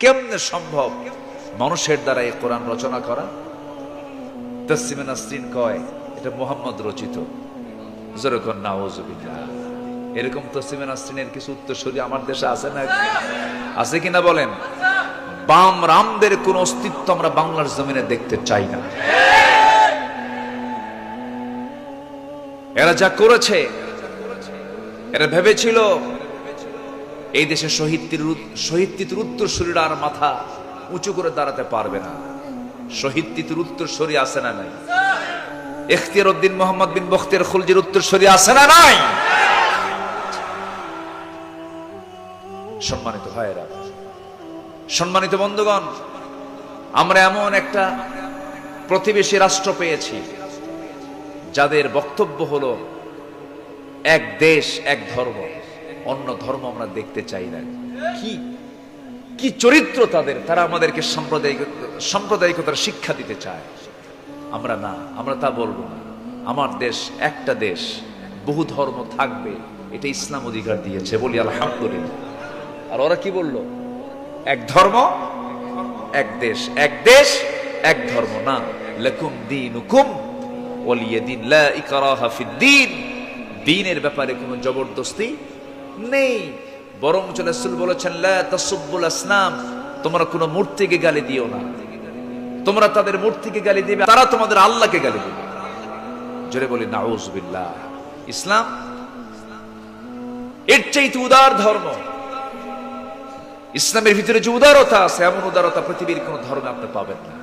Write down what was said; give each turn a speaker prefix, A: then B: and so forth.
A: কেমনে সম্ভব মানুষের দ্বারা এই কোরআন রচনা করা? তাসসিমে নাসরিন কয় এটা মুহাম্মদ রচিত। যেরকম নাউজুবিল্লাহ, এরকম তাসসিমে নাসরিনের কিছু উত্তরসূরি আমার দেশে আছে না? আছে কিনা বলেন? বাম রামদের কোন অস্তিত্ব আমরা বাংলার জমিনে দেখতে চাই না। এরা যা করেছে, এরা ভেবেছিল এই দেশে শহীদ উত্তরসূরিরা আর মাথা উঁচু করে দাঁড়াতে পারবে না। শহীদ উত্তরসূরি আছে না নাই? ইখতিয়ার উদ্দিন মোহাম্মদ বিন বখতিয়ার খুলজির উত্তরসূরি আছে না নাই? সম্মানিত ভাইয়েরা, সম্মানিত বন্ধুগণ, আমরা এমন একটা প্রতিবেশী রাষ্ট্র পেয়েছি যাদের বক্তব্য হলো এক দেশ এক ধর্ম, অন্য ধর্ম আমরা দেখতে চাই না। কি চরিত্র তাদের! তারা আমাদেরকে সাম্প্রদায়িকতার শিক্ষা দিতে চায়। আমরা না, আমরা তা বলবো না। আমার দেশ একটা দেশ, বহু ধর্ম থাকবে, এটা ইসলাম অধিকার দিয়েছে, বলি আলহামদুলিল্লাহ। আর ওরা কি বললো? এক ধর্ম এক দেশ, এক দেশ এক ধর্ম। না, লাকুম দীনুকুম ওয়ালিয়া দীন, লা ইকরাহা ফিদ্দীন। দ্বীনের ব্যাপারে কোনো জবরদস্তি নেই। বরং রাসূল বলেছেন লা তাসুব্বুল আসনাম, তোমরা কোনো মূর্তিকে গালি দিও না। তোমরা তাদের মূর্তিকে গালি দিবে, তারা তোমাদের আল্লাহকে গালি দিবে। জোরে বলি নাউজুবিল্লাহ। ইসলাম এর চাইতে উদার ধর্ম। ইসলামের ভিতরে যে উদারতা আছে, এমন উদারতা পৃথিবীর কোন ধর্মে আপনি পাবেন না।